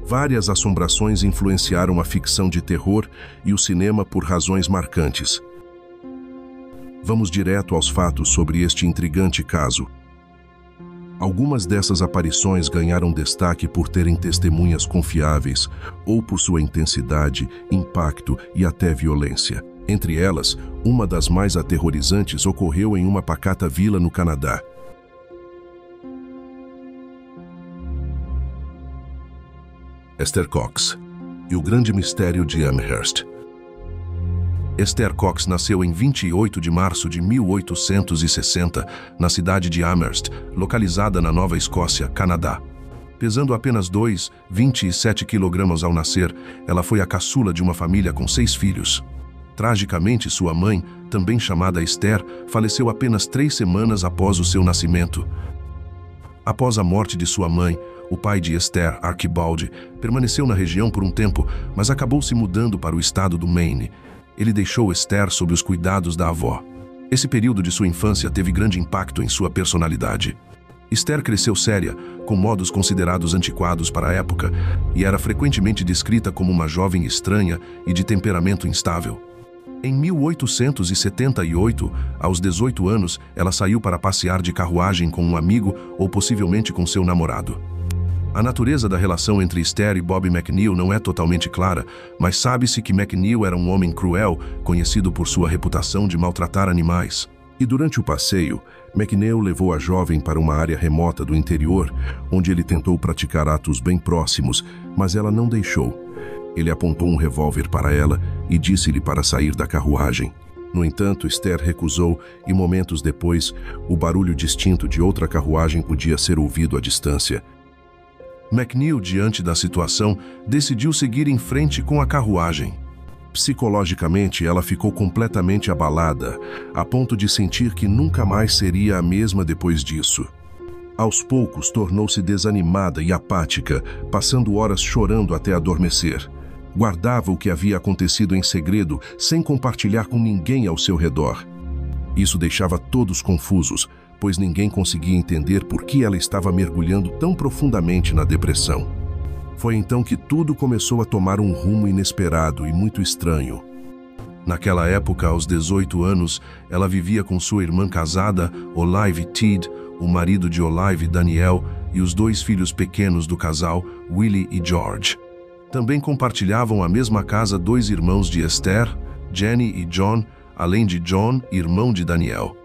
Várias assombrações influenciaram a ficção de terror e o cinema por razões marcantes. Vamos direto aos fatos sobre este intrigante caso. Algumas dessas aparições ganharam destaque por terem testemunhas confiáveis ou por sua intensidade, impacto e até violência. Entre elas, uma das mais aterrorizantes ocorreu em uma pacata vila no Canadá. Esther Cox e o grande mistério de Amherst. Esther Cox nasceu em 28 de março de 1860, na cidade de Amherst, localizada na Nova Escócia, Canadá. Pesando apenas 27 quilogramas ao nascer, ela foi a caçula de uma família com 6 filhos. Tragicamente, sua mãe, também chamada Esther, faleceu apenas 3 semanas após o seu nascimento. Após a morte de sua mãe, o pai de Esther, Archibald, permaneceu na região por um tempo, mas acabou se mudando para o estado do Maine. Ele deixou Esther sob os cuidados da avó. Esse período de sua infância teve grande impacto em sua personalidade. Esther cresceu séria, com modos considerados antiquados para a época, e era frequentemente descrita como uma jovem estranha e de temperamento instável. Em 1878, aos 18 anos, ela saiu para passear de carruagem com um amigo ou possivelmente com seu namorado. A natureza da relação entre Esther e Bob McNeil não é totalmente clara, mas sabe-se que McNeil era um homem cruel, conhecido por sua reputação de maltratar animais. E durante o passeio, McNeil levou a jovem para uma área remota do interior, onde ele tentou praticar atos bem próximos, mas ela não deixou. Ele apontou um revólver para ela e disse-lhe para sair da carruagem. No entanto, Esther recusou e, momentos depois, o barulho distinto de outra carruagem podia ser ouvido à distância. McNeil, diante da situação, decidiu seguir em frente com a carruagem. Psicologicamente, ela ficou completamente abalada, a ponto de sentir que nunca mais seria a mesma depois disso. Aos poucos, tornou-se desanimada e apática, passando horas chorando até adormecer. Guardava o que havia acontecido em segredo, sem compartilhar com ninguém ao seu redor. Isso deixava todos confusos, pois ninguém conseguia entender por que ela estava mergulhando tão profundamente na depressão. Foi então que tudo começou a tomar um rumo inesperado e muito estranho. Naquela época, aos 18 anos, ela vivia com sua irmã casada, Olive Teed, o marido de Olive, Daniel, e os 2 filhos pequenos do casal, Willie e George. Também compartilhavam a mesma casa 2 irmãos de Esther, Jenny e John, além de John, irmão de Daniel.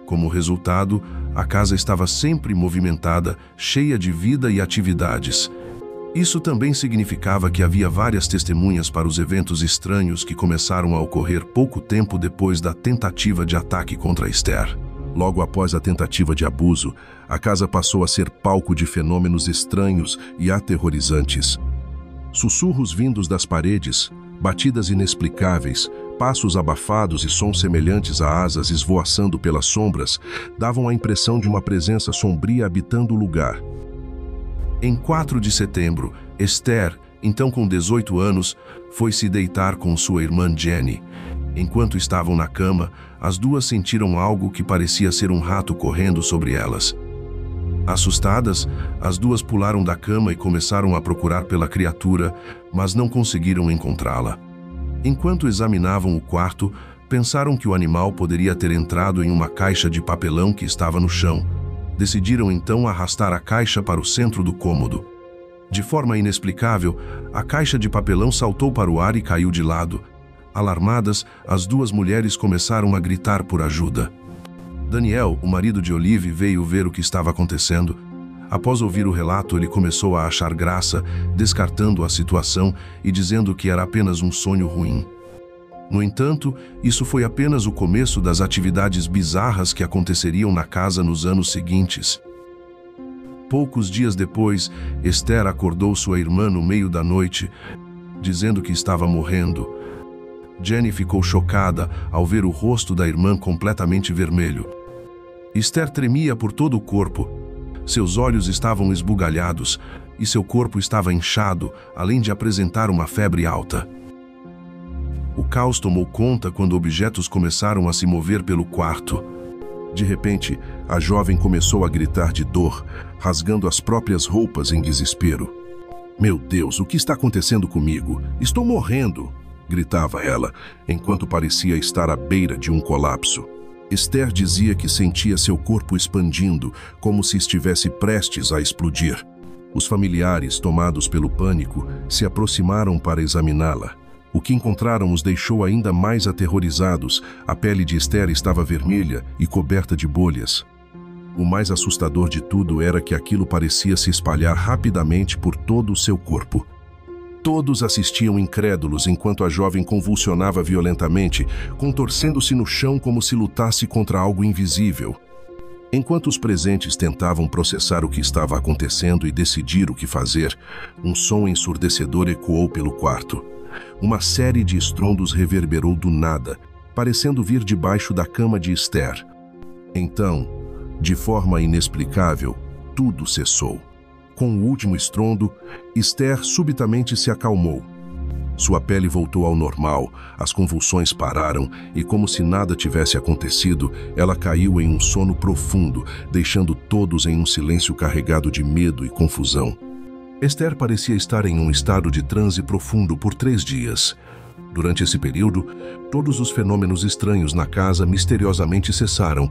Como resultado, a casa estava sempre movimentada, cheia de vida e atividades. Isso também significava que havia várias testemunhas para os eventos estranhos que começaram a ocorrer pouco tempo depois da tentativa de ataque contra Esther. Logo após a tentativa de abuso, a casa passou a ser palco de fenômenos estranhos e aterrorizantes. Sussurros vindos das paredes, batidas inexplicáveis, passos abafados e sons semelhantes a asas esvoaçando pelas sombras davam a impressão de uma presença sombria habitando o lugar. Em 4 de setembro, Esther, então com 18 anos, foi se deitar com sua irmã Jenny. Enquanto estavam na cama, as duas sentiram algo que parecia ser um rato correndo sobre elas. Assustadas, as duas pularam da cama e começaram a procurar pela criatura, mas não conseguiram encontrá-la. Enquanto examinavam o quarto, pensaram que o animal poderia ter entrado em uma caixa de papelão que estava no chão. Decidiram então arrastar a caixa para o centro do cômodo. De forma inexplicável, a caixa de papelão saltou para o ar e caiu de lado. Alarmadas, as duas mulheres começaram a gritar por ajuda. Daniel, o marido de Olive, veio ver o que estava acontecendo. Após ouvir o relato, ele começou a achar graça, descartando a situação e dizendo que era apenas um sonho ruim. No entanto, isso foi apenas o começo das atividades bizarras que aconteceriam na casa nos anos seguintes. Poucos dias depois, Esther acordou sua irmã no meio da noite, dizendo que estava morrendo. Jenny ficou chocada ao ver o rosto da irmã completamente vermelho. Esther tremia por todo o corpo. Seus olhos estavam esbugalhados e seu corpo estava inchado, além de apresentar uma febre alta. O caos tomou conta quando objetos começaram a se mover pelo quarto. De repente, a jovem começou a gritar de dor, rasgando as próprias roupas em desespero. Meu Deus, o que está acontecendo comigo? Estou morrendo! Gritava ela, enquanto parecia estar à beira de um colapso. Esther dizia que sentia seu corpo expandindo, como se estivesse prestes a explodir. Os familiares, tomados pelo pânico, se aproximaram para examiná-la. O que encontraram os deixou ainda mais aterrorizados. A pele de Esther estava vermelha e coberta de bolhas. O mais assustador de tudo era que aquilo parecia se espalhar rapidamente por todo o seu corpo. Todos assistiam incrédulos enquanto a jovem convulsionava violentamente, contorcendo-se no chão como se lutasse contra algo invisível. Enquanto os presentes tentavam processar o que estava acontecendo e decidir o que fazer, um som ensurdecedor ecoou pelo quarto. Uma série de estrondos reverberou do nada, parecendo vir debaixo da cama de Esther. Então, de forma inexplicável, tudo cessou. Com o último estrondo, Esther subitamente se acalmou. Sua pele voltou ao normal, as convulsões pararam e, como se nada tivesse acontecido, ela caiu em um sono profundo, deixando todos em um silêncio carregado de medo e confusão. Esther parecia estar em um estado de transe profundo por 3 dias. Durante esse período, todos os fenômenos estranhos na casa misteriosamente cessaram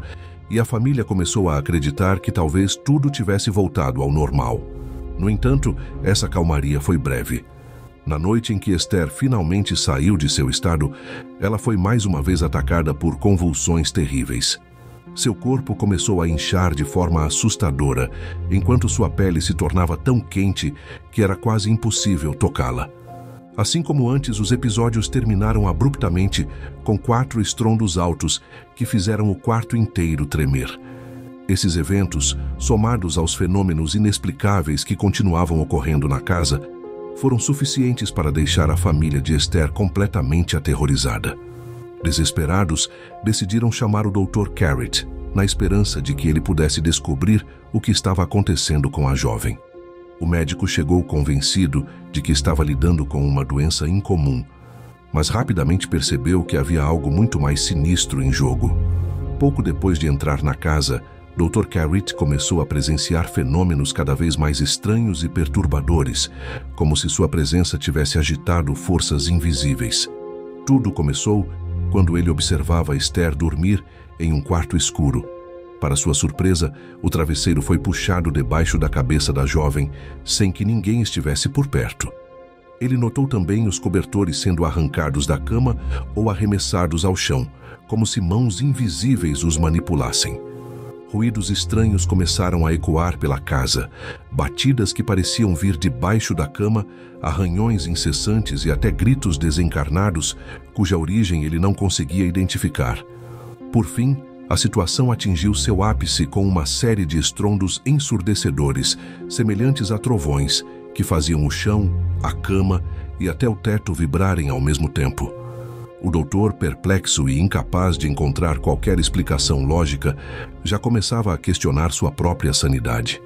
e a família começou a acreditar que talvez tudo tivesse voltado ao normal. No entanto, essa calmaria foi breve. Na noite em que Esther finalmente saiu de seu estado, ela foi mais uma vez atacada por convulsões terríveis. Seu corpo começou a inchar de forma assustadora, enquanto sua pele se tornava tão quente que era quase impossível tocá-la. Assim como antes, os episódios terminaram abruptamente com 4 estrondos altos que fizeram o quarto inteiro tremer. Esses eventos, somados aos fenômenos inexplicáveis que continuavam ocorrendo na casa, foram suficientes para deixar a família de Esther completamente aterrorizada. Desesperados, decidiram chamar o Dr. Carrot, na esperança de que ele pudesse descobrir o que estava acontecendo com a jovem. O médico chegou convencido de que estava lidando com uma doença incomum, mas rapidamente percebeu que havia algo muito mais sinistro em jogo. Pouco depois de entrar na casa, Dr. Carrot começou a presenciar fenômenos cada vez mais estranhos e perturbadores, como se sua presença tivesse agitado forças invisíveis. Tudo começou quando ele observava Esther dormir em um quarto escuro. Para sua surpresa, o travesseiro foi puxado debaixo da cabeça da jovem, sem que ninguém estivesse por perto. Ele notou também os cobertores sendo arrancados da cama ou arremessados ao chão, como se mãos invisíveis os manipulassem. Ruídos estranhos começaram a ecoar pela casa, batidas que pareciam vir debaixo da cama, arranhões incessantes e até gritos desencarnados, cuja origem ele não conseguia identificar. Por fim, a situação atingiu seu ápice com uma série de estrondos ensurdecedores, semelhantes a trovões, que faziam o chão, a cama e até o teto vibrarem ao mesmo tempo. O doutor, perplexo e incapaz de encontrar qualquer explicação lógica, já começava a questionar sua própria sanidade.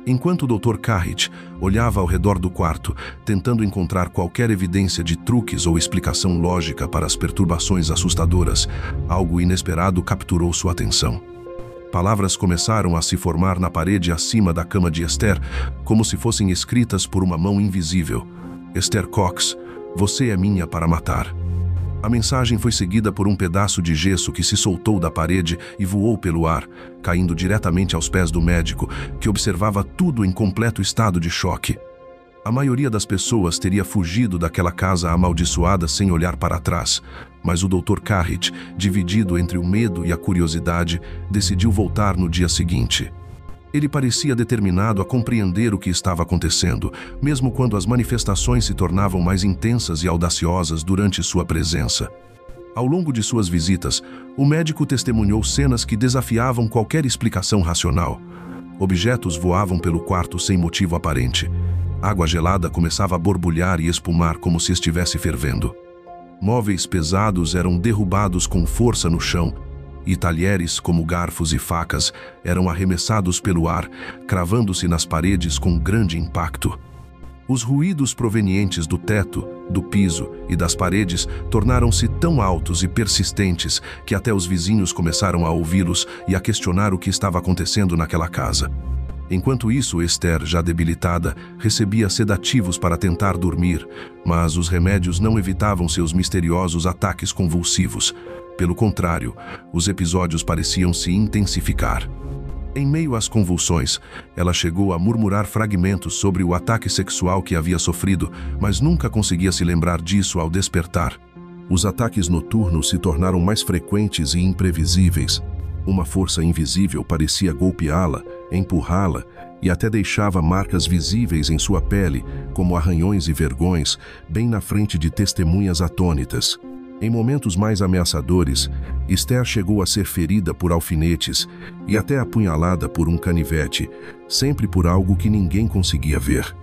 Enquanto o Dr. Carrot olhava ao redor do quarto, tentando encontrar qualquer evidência de truques ou explicação lógica para as perturbações assustadoras, algo inesperado capturou sua atenção. Palavras começaram a se formar na parede acima da cama de Esther, como se fossem escritas por uma mão invisível. Esther Cox, você é minha para matar. A mensagem foi seguida por um pedaço de gesso que se soltou da parede e voou pelo ar, caindo diretamente aos pés do médico, que observava tudo em completo estado de choque. A maioria das pessoas teria fugido daquela casa amaldiçoada sem olhar para trás, mas o Dr. Carrot, dividido entre o medo e a curiosidade, decidiu voltar no dia seguinte. Ele parecia determinado a compreender o que estava acontecendo, mesmo quando as manifestações se tornavam mais intensas e audaciosas durante sua presença. Ao longo de suas visitas, o médico testemunhou cenas que desafiavam qualquer explicação racional. Objetos voavam pelo quarto sem motivo aparente. Água gelada começava a borbulhar e espumar como se estivesse fervendo. Móveis pesados eram derrubados com força no chão, e talheres como garfos e facas eram arremessados pelo ar, cravando-se nas paredes com grande impacto. Os ruídos provenientes do teto, do piso e das paredes tornaram-se tão altos e persistentes que até os vizinhos começaram a ouvi-los e a questionar o que estava acontecendo naquela casa. Enquanto isso, Esther, já debilitada, recebia sedativos para tentar dormir, mas os remédios não evitavam seus misteriosos ataques convulsivos. Pelo contrário, os episódios pareciam se intensificar. Em meio às convulsões, ela chegou a murmurar fragmentos sobre o ataque sexual que havia sofrido, mas nunca conseguia se lembrar disso ao despertar. Os ataques noturnos se tornaram mais frequentes e imprevisíveis. Uma força invisível parecia golpeá-la, empurrá-la e até deixava marcas visíveis em sua pele, como arranhões e vergões, bem na frente de testemunhas atônitas. Em momentos mais ameaçadores, Esther chegou a ser ferida por alfinetes e até apunhalada por um canivete, sempre por algo que ninguém conseguia ver.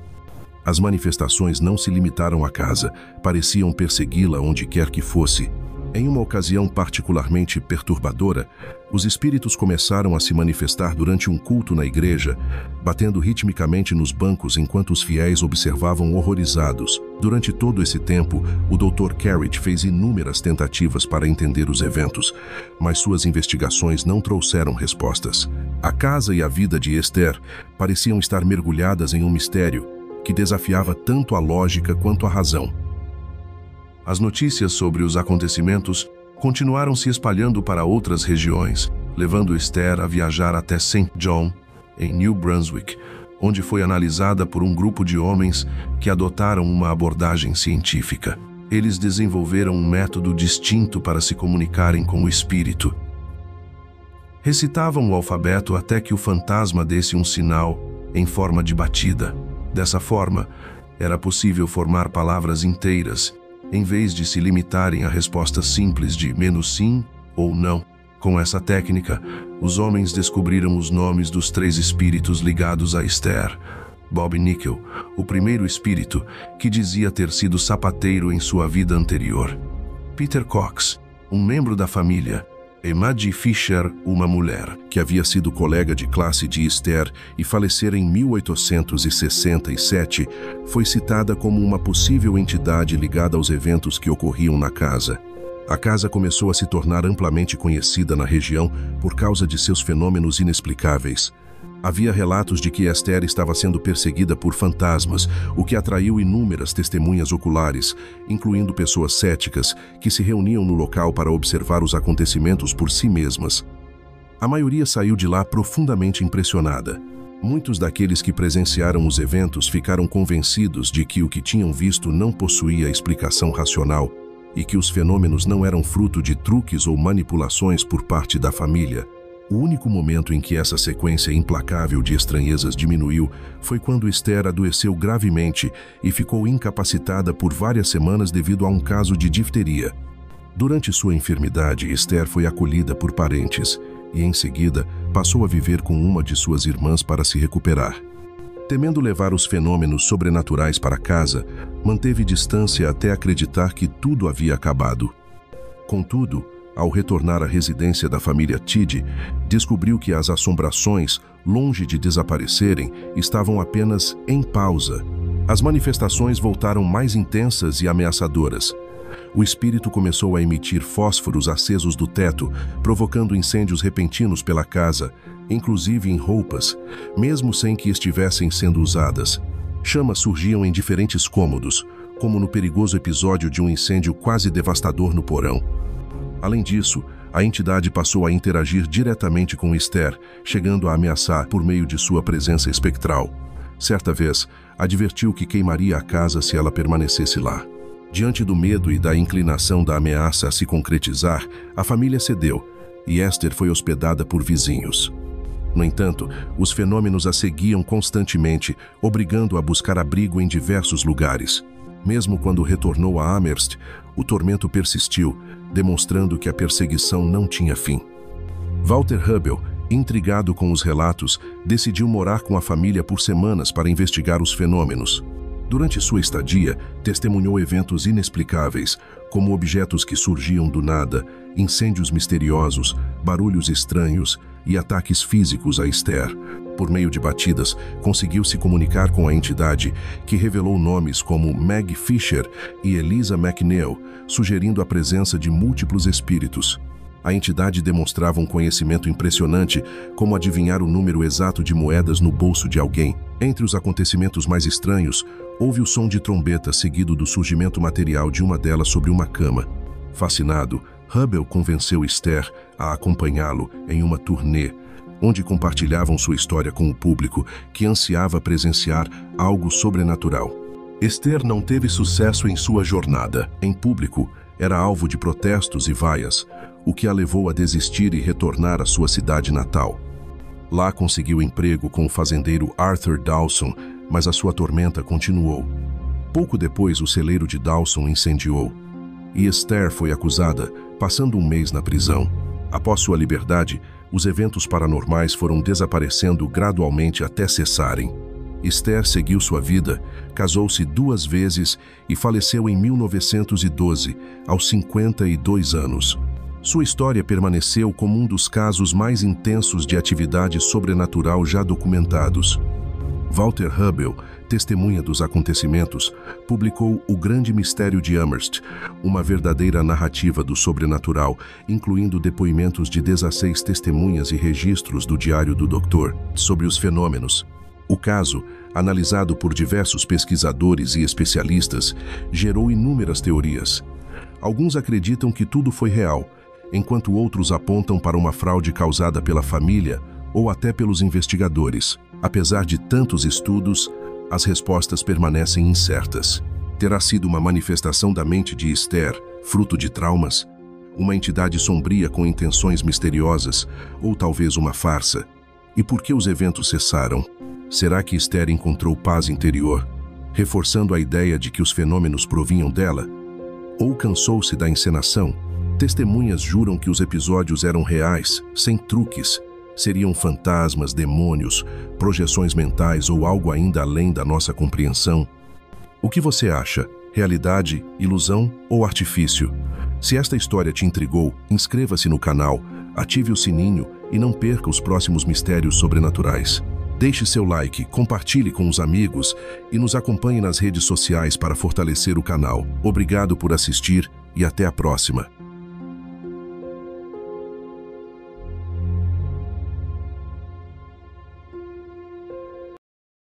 As manifestações não se limitaram à casa, pareciam persegui-la onde quer que fosse. Em uma ocasião particularmente perturbadora, os espíritos começaram a se manifestar durante um culto na igreja, batendo ritmicamente nos bancos enquanto os fiéis observavam horrorizados. Durante todo esse tempo, o Dr. Carrot fez inúmeras tentativas para entender os eventos, mas suas investigações não trouxeram respostas. A casa e a vida de Esther pareciam estar mergulhadas em um mistério que desafiava tanto a lógica quanto a razão. As notícias sobre os acontecimentos continuaram se espalhando para outras regiões, levando Esther a viajar até St. John, em New Brunswick, onde foi analisada por um grupo de homens que adotaram uma abordagem científica. Eles desenvolveram um método distinto para se comunicarem com o espírito. Recitavam o alfabeto até que o fantasma desse um sinal em forma de batida. Dessa forma, era possível formar palavras inteiras, em vez de se limitarem a respostas simples de menos sim ou não. Com essa técnica, os homens descobriram os nomes dos 3 espíritos ligados a Esther. Bob Nickel, o primeiro espírito, que dizia ter sido sapateiro em sua vida anterior. Peter Cox, um membro da família. E Maddie Fisher, uma mulher, que havia sido colega de classe de Esther e falecera em 1867, foi citada como uma possível entidade ligada aos eventos que ocorriam na casa. A casa começou a se tornar amplamente conhecida na região por causa de seus fenômenos inexplicáveis. Havia relatos de que Esther estava sendo perseguida por fantasmas, o que atraiu inúmeras testemunhas oculares, incluindo pessoas céticas que se reuniam no local para observar os acontecimentos por si mesmas. A maioria saiu de lá profundamente impressionada. Muitos daqueles que presenciaram os eventos ficaram convencidos de que o que tinham visto não possuía explicação racional e que os fenômenos não eram fruto de truques ou manipulações por parte da família. O único momento em que essa sequência implacável de estranhezas diminuiu foi quando Esther adoeceu gravemente e ficou incapacitada por várias semanas devido a um caso de difteria. Durante sua enfermidade, Esther foi acolhida por parentes e, em seguida, passou a viver com uma de suas irmãs para se recuperar. Temendo levar os fenômenos sobrenaturais para casa, manteve distância até acreditar que tudo havia acabado. Contudo, ao retornar à residência da família Tidd, descobriu que as assombrações, longe de desaparecerem, estavam apenas em pausa. As manifestações voltaram mais intensas e ameaçadoras. O espírito começou a emitir fósforos acesos do teto, provocando incêndios repentinos pela casa, inclusive em roupas, mesmo sem que estivessem sendo usadas. Chamas surgiam em diferentes cômodos, como no perigoso episódio de um incêndio quase devastador no porão. Além disso, a entidade passou a interagir diretamente com Esther, chegando a ameaçar por meio de sua presença espectral. Certa vez, advertiu que queimaria a casa se ela permanecesse lá. Diante do medo e da inclinação da ameaça a se concretizar, a família cedeu, e Esther foi hospedada por vizinhos. No entanto, os fenômenos a seguiam constantemente, obrigando-a a buscar abrigo em diversos lugares. Mesmo quando retornou a Amherst, o tormento persistiu, demonstrando que a perseguição não tinha fim. Walter Hubel, intrigado com os relatos, decidiu morar com a família por semanas para investigar os fenômenos. Durante sua estadia, testemunhou eventos inexplicáveis, como objetos que surgiam do nada, incêndios misteriosos, barulhos estranhos e ataques físicos a Esther. Por meio de batidas, conseguiu se comunicar com a entidade, que revelou nomes como Meg Fisher e Eliza McNeil, sugerindo a presença de múltiplos espíritos. A entidade demonstrava um conhecimento impressionante, como adivinhar o número exato de moedas no bolso de alguém. Entre os acontecimentos mais estranhos, houve o som de trombeta seguido do surgimento material de uma delas sobre uma cama. Fascinado, Hubble convenceu Esther a acompanhá-lo em uma turnê, onde compartilhavam sua história com o público, que ansiava presenciar algo sobrenatural. Esther não teve sucesso em sua jornada. Em público, era alvo de protestos e vaias, o que a levou a desistir e retornar à sua cidade natal. Lá conseguiu emprego com o fazendeiro Arthur Dawson, mas a sua tormenta continuou. Pouco depois, o celeiro de Dawson incendiou, e Esther foi acusada, passando um mês na prisão. Após sua liberdade, os eventos paranormais foram desaparecendo gradualmente até cessarem. Esther seguiu sua vida, casou-se 2 vezes e faleceu em 1912, aos 52 anos. Sua história permaneceu como um dos casos mais intensos de atividade sobrenatural já documentados. Walter Hubble, testemunha dos acontecimentos, publicou O Grande Mistério de Amherst, uma verdadeira narrativa do sobrenatural, incluindo depoimentos de 16 testemunhas e registros do Diário do Doutor sobre os fenômenos. O caso, analisado por diversos pesquisadores e especialistas, gerou inúmeras teorias. Alguns acreditam que tudo foi real, enquanto outros apontam para uma fraude causada pela família ou até pelos investigadores. Apesar de tantos estudos, as respostas permanecem incertas. Terá sido uma manifestação da mente de Esther, fruto de traumas? Uma entidade sombria com intenções misteriosas? Ou talvez uma farsa? E por que os eventos cessaram? Será que Esther encontrou paz interior, reforçando a ideia de que os fenômenos provinham dela? Ou cansou-se da encenação? Testemunhas juram que os episódios eram reais, sem truques. Seriam fantasmas, demônios, projeções mentais ou algo ainda além da nossa compreensão? O que você acha? Realidade, ilusão ou artifício? Se esta história te intrigou, inscreva-se no canal, ative o sininho e não perca os próximos mistérios sobrenaturais. Deixe seu like, compartilhe com os amigos e nos acompanhe nas redes sociais para fortalecer o canal. Obrigado por assistir e até a próxima.